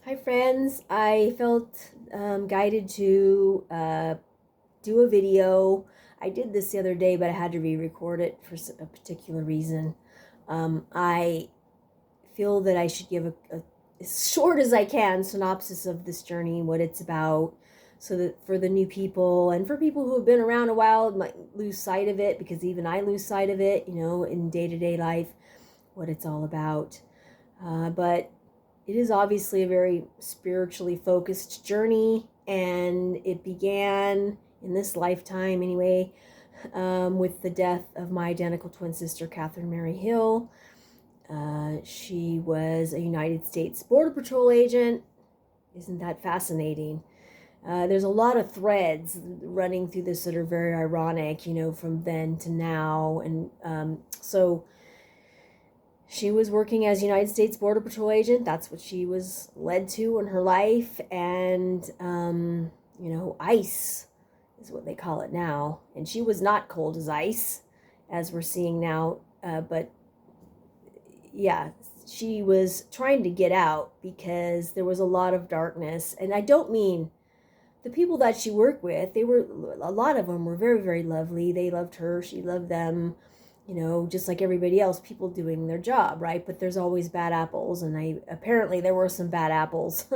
Hi, friends. I felt guided to do a video. I did this the other day, but I had to re-record it for a particular reason. I feel that I should give a as short as I can synopsis of this journey, what it's about, so that for the new people and for people who have been around a while might lose sight of it, because even I lose sight of it, in day-to-day life, what it's all about. But it is obviously a very spiritually focused journey, and it began in this lifetime anyway, with the death of my identical twin sister, Catherine Mary Hill. She was a United States Border Patrol agent. Isn't that fascinating? There's a lot of threads running through this that are very ironic, from then to now. And so she was working as United States Border Patrol agent. That's what she was led to in her life. And, ice is what they call it now. And she was not cold as ice, as we're seeing now. But yeah, she was trying to get out because there was a lot of darkness. And I don't mean the people that she worked with. A lot of them were very, very lovely. They loved her. She loved them. Just like everybody else, people doing their job, right? But there's always bad apples, and apparently there were some bad apples,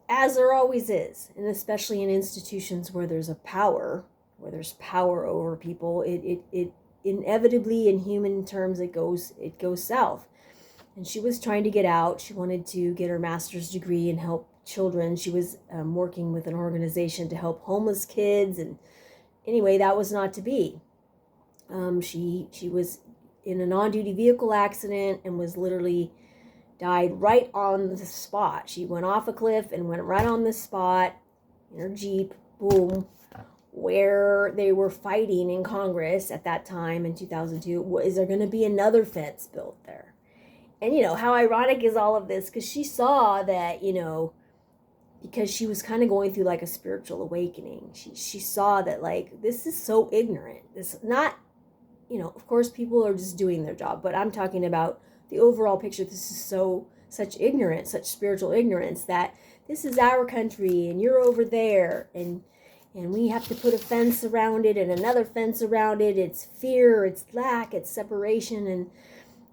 as there always is, and especially in institutions where there's power over people, it inevitably, in human terms, it goes south. And she was trying to get out. She wanted to get her master's degree and help children. She was working with an organization to help homeless kids, and anyway, that was not to be. She was in a non-duty vehicle accident and was literally died right on the spot. She went off a cliff and went right on the spot in her Jeep, boom, where they were fighting in Congress at that time in 2002. Is there going to be another fence built there? And how ironic is all of this? Because she saw that, because she was kind of going through like a spiritual awakening. She saw that, like, this is so ignorant. This not, of course, people are just doing their job, but I'm talking about the overall picture. This is such ignorance, such spiritual ignorance, that this is our country and you're over there, and we have to put a fence around it and another fence around it. It's fear, it's lack, it's separation.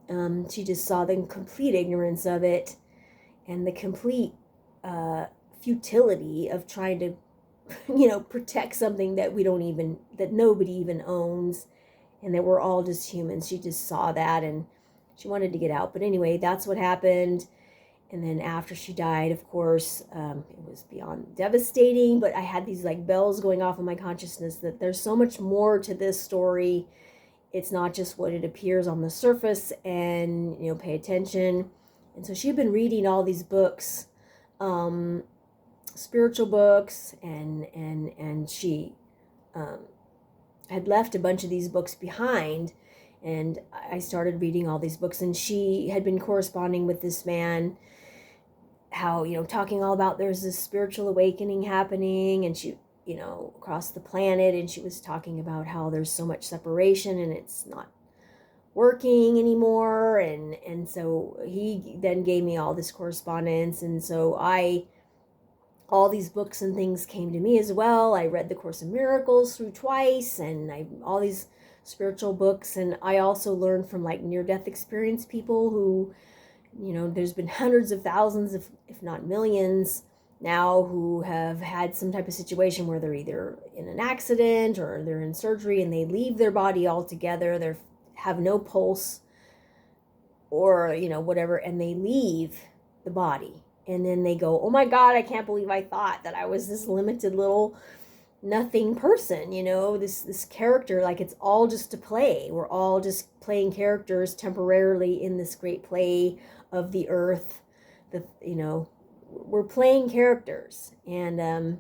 And she just saw the complete ignorance of it, and the complete futility of trying to, protect something that that nobody even owns, and that we're all just humans. She just saw that, and she wanted to get out. But anyway, that's what happened. And then after she died, of course, it was beyond devastating. But I had these like bells going off in my consciousness that there's so much more to this story. It's not just what it appears on the surface, and, pay attention. And so she had been reading all these books, spiritual books, and she had left a bunch of these books behind, and I started reading all these books. And she had been corresponding with this man, how, talking all about there's this spiritual awakening happening, and she, across the planet, and she was talking about how there's so much separation and it's not working anymore. And so he then gave me all this correspondence, and so all these books and things came to me as well. I read the Course in Miracles through twice, and all these spiritual books. And I also learned from like near-death experience people who, there's been hundreds of thousands, if not millions now, who have had some type of situation where they're either in an accident or they're in surgery and they leave their body altogether. They have no pulse or, whatever, and they leave the body. And then they go, oh my God, I can't believe I thought that I was this limited little nothing person, this character. Like, it's all just a play. We're all just playing characters temporarily in this great play of the earth. We're playing characters, and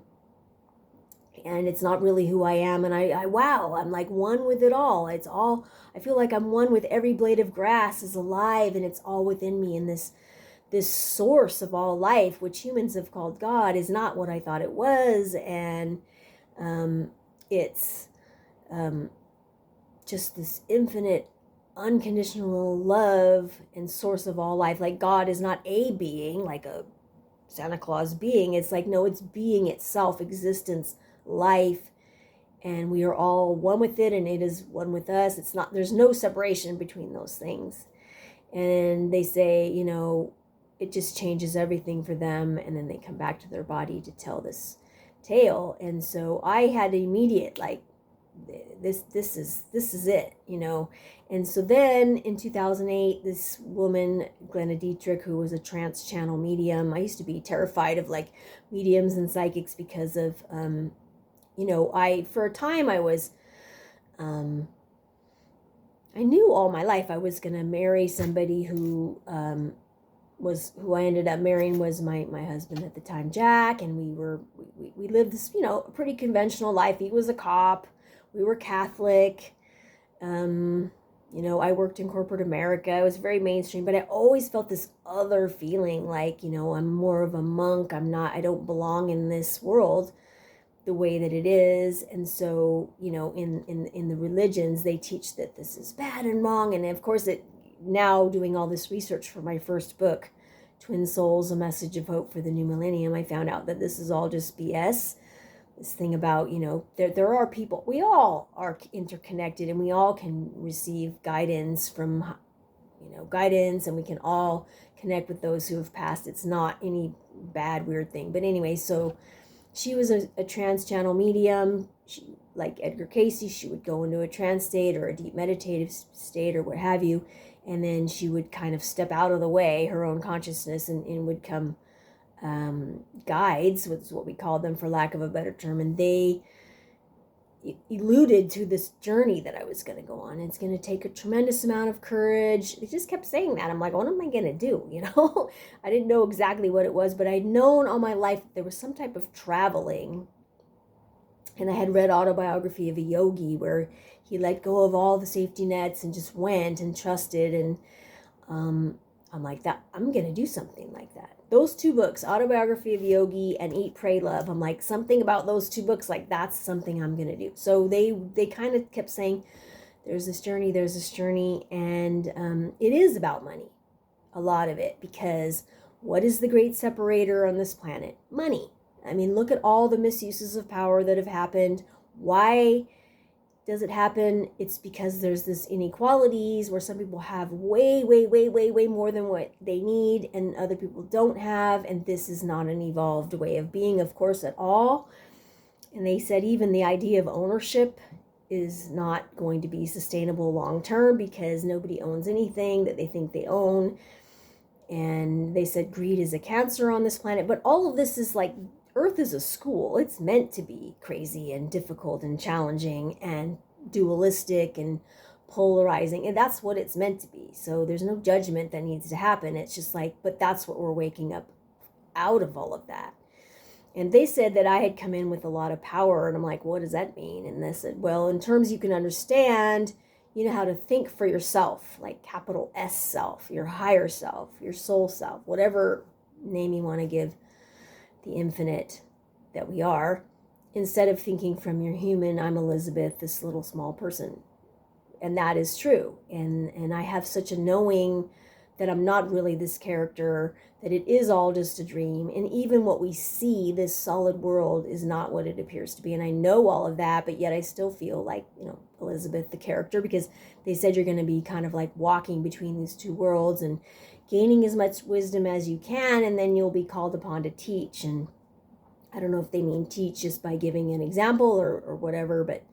it's not really who I am. And wow, I'm like one with it all. I feel like I'm one with every blade of grass is alive, and it's all within me. And this source of all life, which humans have called God, is not what I thought it was. And it's just this infinite unconditional love and source of all life. Like God is not a being, like a Santa Claus being. It's like, no, it's being itself, existence, life, and we are all one with it, and it is one with us. It's not, there's no separation between those things. And they say, it just changes everything for them, and then they come back to their body to tell this tale. And so I had immediate, like, this is it. And so then in 2008, this woman, Glenna Dietrich, who was a trance channel medium, I used to be terrified of like mediums and psychics because of for a time I was I knew all my life I was going to marry somebody who who I ended up marrying was my husband at the time, Jack, and we lived this, a pretty conventional life. He was a cop. We were Catholic. I worked in corporate America. I was very mainstream, but I always felt this other feeling like, I'm more of a monk. I don't belong in this world the way that it is. And so, in the religions, they teach that this is bad and wrong. And of course, now doing all this research for my first book, Twin Souls, A Message of Hope for the New Millennium, I found out that this is all just BS. This thing about, there are people, we all are interconnected, and we all can receive guidance from, guidance, and we can all connect with those who have passed. It's not any bad, weird thing. But anyway, so she was a trance channel medium. She, like Edgar Cayce, she would go into a trance state or a deep meditative state or what have you, and then she would kind of step out of the way, her own consciousness, and would come guides, was what we called them for lack of a better term, and they alluded to this journey that I was going to go on. It's going to take a tremendous amount of courage. They just kept saying that. I'm like, what am I going to do? I didn't know exactly what it was, but I'd known all my life that there was some type of traveling. And I had read Autobiography of a Yogi, where he let go of all the safety nets and just went and trusted. And I'm like, I'm going to do something like that. Those two books, Autobiography of a Yogi and Eat, Pray, Love, I'm like, something about those two books, like, that's something I'm going to do. So they kind of kept saying, there's this journey, and it is about money, a lot of it, because what is the great separator on this planet? Money. I mean, look at all the misuses of power that have happened. Why does it happen? It's because there's this inequalities where some people have way more than what they need, and other people don't have. And this is not an evolved way of being, of course, at all. And they said even the idea of ownership is not going to be sustainable long term, because nobody owns anything that they think they own. And they said greed is a cancer on this planet. But all of this is like, Earth is a school. It's meant to be crazy and difficult and challenging and dualistic and polarizing. And that's what it's meant to be. So there's no judgment that needs to happen. It's just like, but that's what we're waking up out of all of that. And they said that I had come in with a lot of power. And I'm like, what does that mean? And they said, well, in terms you can understand, you know how to think for yourself, like capital S self, your higher self, your soul self, whatever name you want to give the infinite that we are, instead of thinking from your human, I'm Elizabeth, this little small person. And that is true. And I have such a knowing that I'm not really this character, that it is all just a dream. And even what we see, this solid world, is not what it appears to be. And I know all of that, but yet I still feel like, Elizabeth, the character, because they said you're going to be kind of like walking between these two worlds and gaining as much wisdom as you can, and then you'll be called upon to teach. And I don't know if they mean teach just by giving an example or whatever, but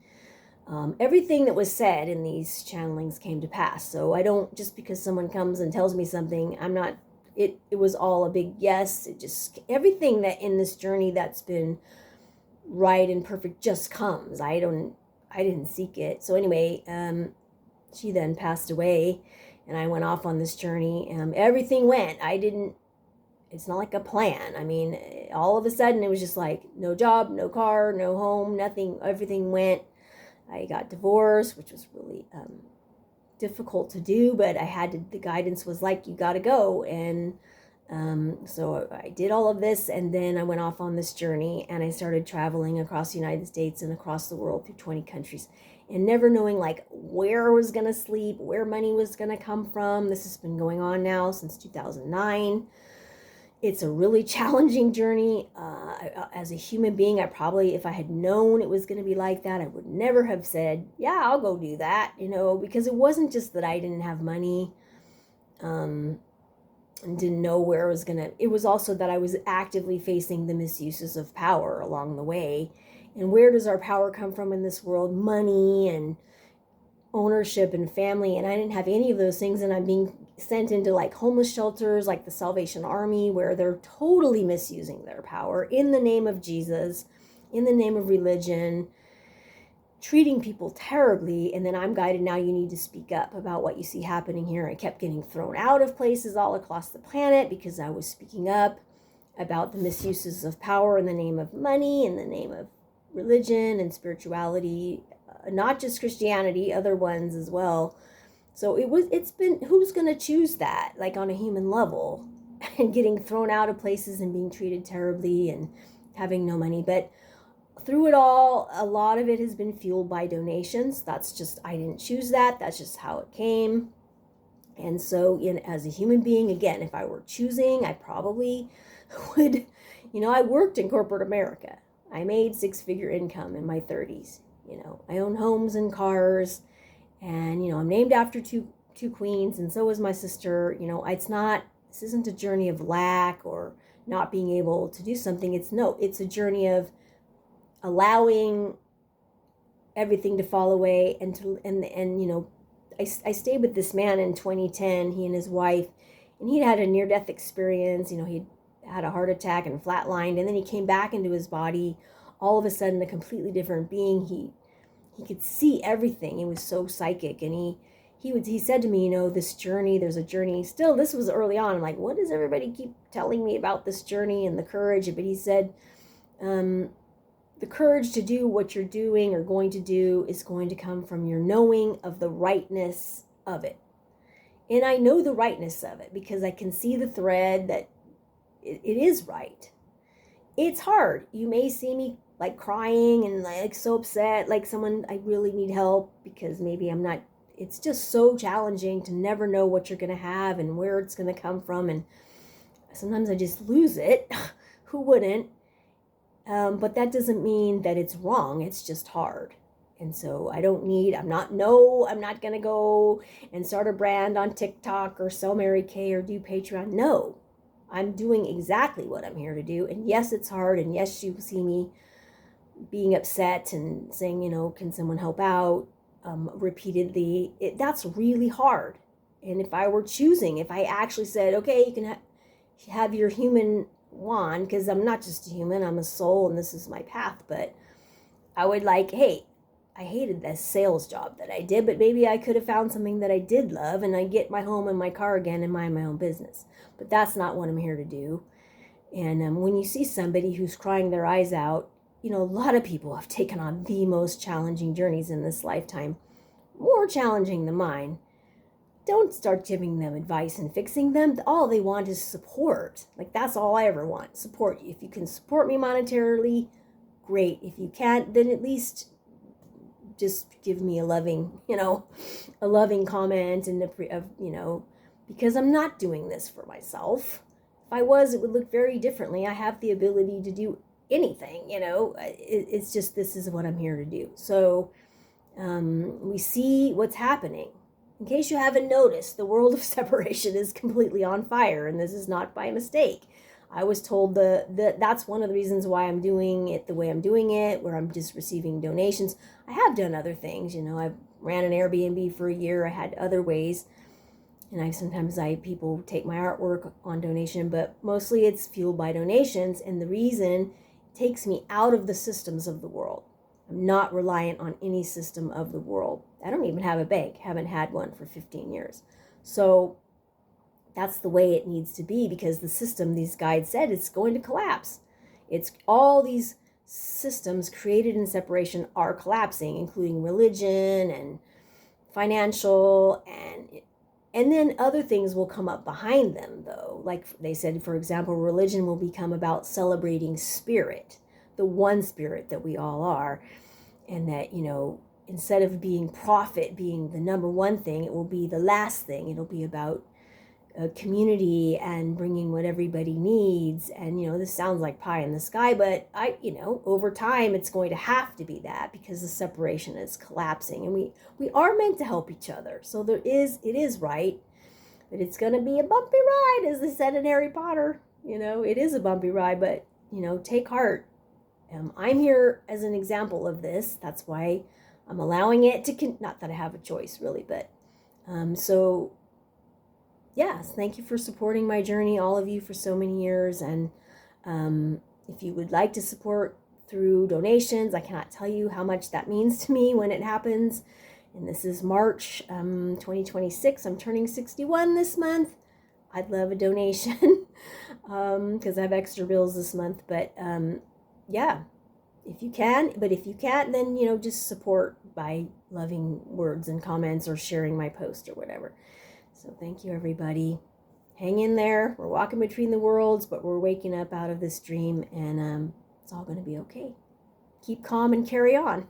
everything that was said in these channelings came to pass. So I don't, just because someone comes and tells me something, I'm not, it was all a big yes. It just, everything that in this journey that's been right and perfect just comes. I didn't seek it. So anyway, she then passed away, and I went off on this journey. Everything went. It's not like a plan. I mean, all of a sudden it was just like, no job, no car, no home, nothing. Everything went. I got divorced, which was really difficult to do, but I had to, the guidance was like, you got to go. And so I did all of this, and then I went off on this journey, and I started traveling across the United States and across the world through 20 countries. and never knowing like where I was going to sleep, where money was going to come from. This has been going on now since 2009. It's a really challenging journey. As a human being, I probably, if I had known it was going to be like that, I would never have said, yeah, I'll go do that, because it wasn't just that I didn't have money, and didn't know where I was going to, it was also that I was actively facing the misuses of power along the way. And where does our power come from in this world? Money and ownership and family. And I didn't have any of those things. And I'm being sent into like homeless shelters, like the Salvation Army, where they're totally misusing their power in the name of Jesus, in the name of religion, treating people terribly. And then I'm guided, now you need to speak up about what you see happening here. I kept getting thrown out of places all across the planet because I was speaking up about the misuses of power in the name of money, in the name of religion and spirituality, not just Christianity, other ones as well. So it's been, who's going to choose that, like on a human level, and getting thrown out of places and being treated terribly and having no money. But through it all, a lot of it has been fueled by donations. That's just, I didn't choose that. That's just how it came. And so as a human being, again, if I were choosing, I probably would, I worked in corporate America. I made 6-figure income in my 30s. I own homes and cars, and, I'm named after two queens, and so is my sister. This isn't a journey of lack or not being able to do something. It's a journey of allowing everything to fall away I stayed with this man in 2010, he and his wife, and he'd had a near-death experience. He'd had a heart attack and flatlined, and then he came back into his body, all of a sudden a completely different being. He could see everything. He was so psychic, and he said to me, this journey, there's a journey. Still, this was early on. I'm like, what does everybody keep telling me about this journey and the courage? But he said, the courage to do what you're doing or going to do is going to come from your knowing of the rightness of it. And I know the rightness of it because I can see the thread that it is right. It's hard. You may see me like crying and like so upset, like someone, I really need help because maybe I'm not, it's just so challenging to never know what you're going to have and where it's going to come from. And sometimes I just lose it. Who wouldn't? But that doesn't mean that it's wrong. It's just hard. And so I'm not going to go and start a brand on TikTok or sell Mary Kay or do Patreon. No, I'm doing exactly what I'm here to do. And yes, it's hard. And yes, you see me being upset and saying, can someone help out repeatedly. That's really hard. And if I actually said, okay, you can have your human wand, because I'm not just a human, I'm a soul and this is my path, but I would hey, I hated this sales job that I did, but maybe I could have found something that I did love and I get my home and my car again and mind my own business. But that's not what I'm here to do. And when you see somebody who's crying their eyes out, a lot of people have taken on the most challenging journeys in this lifetime, more challenging than mine. Don't start giving them advice and fixing them. All they want is support. That's all I ever want, support. If you can support me monetarily, great. If you can't, then at least just give me a loving comment and because I'm not doing this for myself. If I was, it would look very differently. I have the ability to do anything, it's just, this is what I'm here to do. So we see what's happening. In case you haven't noticed, the world of separation is completely on fire, and this is not by mistake. I was told that's one of the reasons why I'm doing it the way I'm doing it, where I'm just receiving donations. I have done other things, I ran an Airbnb for a year. I had other ways, and sometimes people take my artwork on donation, but mostly it's fueled by donations. And the reason it takes me out of the systems of the world. I'm not reliant on any system of the world. I don't even have a bank. Haven't had one for 15 years. So that's the way it needs to be, because the system, these guides said, it's going to collapse. It's all these systems created in separation are collapsing, including religion and financial, and then other things will come up behind them, though. Like they said, for example, religion will become about celebrating spirit, the one spirit that we all are. And that, instead of being profit being the number one thing, it will be the last thing. It'll be about a community and bringing what everybody needs. And, this sounds like pie in the sky, but over time, it's going to have to be that, because the separation is collapsing, and we are meant to help each other. So it is right, but it's going to be a bumpy ride, as they said in Harry Potter. It is a bumpy ride, but, take heart. I'm here as an example of this. That's why I'm allowing it to, not that I have a choice really, but, so yes, thank you for supporting my journey, all of you, for so many years. And if you would like to support through donations, I cannot tell you how much that means to me when it happens. And this is March 2026. I'm turning 61 this month. I'd love a donation because I have extra bills this month. But yeah, if you can. But if you can't, then, just support by loving words and comments or sharing my post or whatever. So thank you, everybody. Hang in there. We're walking between the worlds, but we're waking up out of this dream, and it's all going to be okay. Keep calm and carry on.